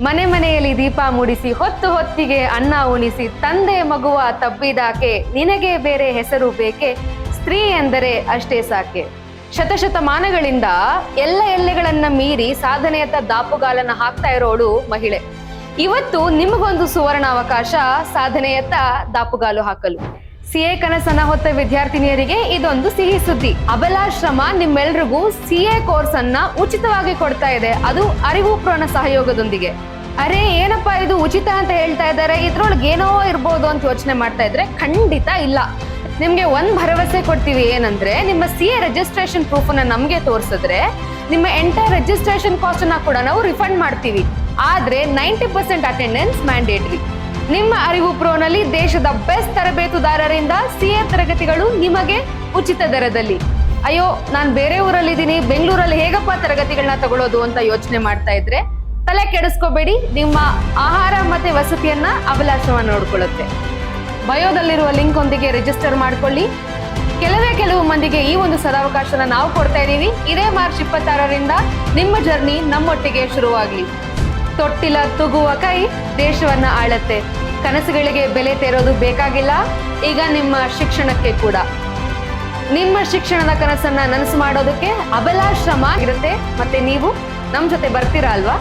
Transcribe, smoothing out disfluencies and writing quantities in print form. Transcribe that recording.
ಮನೆ ಮನೆಯಲ್ಲಿ ದೀಪ ಮೂಡಿಸಿ ಹೊತ್ತು ಹೊತ್ತಿಗೆ ಅನ್ನ ಉಣಿಸಿ ತಂದೆ ಮಗುವ ತಬ್ಬಿದಾಕೆ ನಿನಗೆ ಬೇರೆ ಹೆಸರು ಬೇಕೆ ಸ್ತ್ರೀ ಎಂದರೆ ಅಷ್ಟೇ ಸಾಕೆ. ಶತಶತಮಾನಗಳಿಂದ ಎಲ್ಲ ಎಲ್ಲೆಗಳನ್ನ ಮೀರಿ ಸಾಧನೆಯತ್ತ ದಾಪುಗಾಲನ್ನ ಹಾಕ್ತಾ ಇರೋಳು ಮಹಿಳೆ. ಇವತ್ತು ನಿಮಗೊಂದು ಸುವರ್ಣಾವಕಾಶ ಸಾಧನೆಯತ್ತ ದಾಪುಗಾಲು ಹಾಕಲು. ಸಿಎ ಕನಸನ್ನ ಹೊತ್ತ ವಿದ್ಯಾರ್ಥಿನಿಯರಿಗೆ ಇದೊಂದು ಸಿಹಿ ಸುದ್ದಿ. ಅಬಲಾಶ್ರಮ ನಿಮ್ಮೆಲ್ರಿಗೂ ಸಿಎ ಕೋರ್ಸ್ ಅನ್ನ ಉಚಿತವಾಗಿ ಕೊಡ್ತಾ ಇದೆ, ಅದು ಅರಿವು ಪ್ರೋಣ ಸಹಯೋಗದೊಂದಿಗೆ. ಅರೆ ಏನಪ್ಪಾ ಇದು ಉಚಿತ ಅಂತ ಹೇಳ್ತಾ ಇದ್ದಾರೆ, ಇದ್ರೊಳಗೆ ಏನೋ ಇರ್ಬೋದು ಅಂತ ಯೋಚನೆ ಮಾಡ್ತಾ ಇದ್ರೆ ಖಂಡಿತ ಇಲ್ಲ. ನಿಮ್ಗೆ ಒಂದ್ ಭರವಸೆ ಕೊಡ್ತೀವಿ, ಏನಂದ್ರೆ ನಿಮ್ಮ ಸಿಎ ರಿಜಿಸ್ಟ್ರೇಷನ್ ಪ್ರೂಫ್ ಅನ್ನ ನಮ್ಗೆ ತೋರಿಸಿದ್ರೆ ನಿಮ್ಮ ಎಂಟೈರ್ ರಿಜಿಸ್ಟ್ರೇಷನ್ ಕಾಸ್ಟ್ ಅನ್ನ ಕೂಡ ನಾವು ರಿಫಂಡ್ ಮಾಡ್ತೀವಿ. ಆದ್ರೆ 90% ಅಟೆಂಡೆನ್ಸ್ ಮ್ಯಾಂಡೇಟರಿ. ನಿಮ್ಮ ಅರಿವು ಪ್ರೋನಲ್ಲಿ ದೇಶದ ಬೆಸ್ಟ್ ತರಬೇತುದಾರರಿಂದ ಸಿಎ ತರಗತಿಗಳು ನಿಮಗೆ ಉಚಿತ ದರದಲ್ಲಿ. ಅಯ್ಯೋ ನಾನ್ ಬೇರೆ ಊರಲ್ಲಿದ್ದೀನಿ, ಬೆಂಗಳೂರಲ್ಲಿ ಹೇಗಪ್ಪ ತರಗತಿಗಳನ್ನ ತಗೊಳ್ಳೋದು ಅಂತ ಯೋಚನೆ ಮಾಡ್ತಾ ಇದ್ರೆ ತಲೆ ಕೆಡಿಸ್ಕೋಬೇಡಿ. ನಿಮ್ಮ ಆಹಾರ ಮತ್ತೆ ವಸತಿಯನ್ನ ಅಬಲಾಶ್ರಮ ನೋಡ್ಕೊಳ್ಳುತ್ತೆ. ಬಯೋದಲ್ಲಿರುವ ಲಿಂಕ್ ಒಂದಿಗೆ ರಿಜಿಸ್ಟರ್ ಮಾಡ್ಕೊಳ್ಳಿ. ಕೆಲವು ಮಂದಿಗೆ ಈ ಒಂದು ಸದಾವಕಾಶನ ನಾವು ಕೊಡ್ತಾ ಇದೀವಿ. ಇದೇ ಮಾರ್ಚ್ 26ರಿಂದ ನಿಮ್ಮ ಜರ್ನಿ ನಮ್ಮೊಟ್ಟಿಗೆ ಶುರುವಾಗ್ಲಿ. ತೊಟ್ಟಿಲ ತೂಗುವ ಕೈ ದೇಶವನ್ನ ಆಳತ್ತೆ. ಕನಸುಗಳಿಗೆ ಬೆಲೆ ತೆರೋದು ಬೇಕಾಗಿಲ್ಲ, ಈಗ ನಿಮ್ಮ ಶಿಕ್ಷಣಕ್ಕೆ ಕೂಡ. ನಿಮ್ಮ ಶಿಕ್ಷಣದ ಕನಸನ್ನ ನನಸು ಮಾಡೋದಕ್ಕೆ ಅಬಲಾಶ್ರಮ ಇರುತ್ತೆ. ಮತ್ತೆ ನೀವು ನಮ್ ಜೊತೆ ಬರ್ತೀರಾ ಅಲ್ವಾ?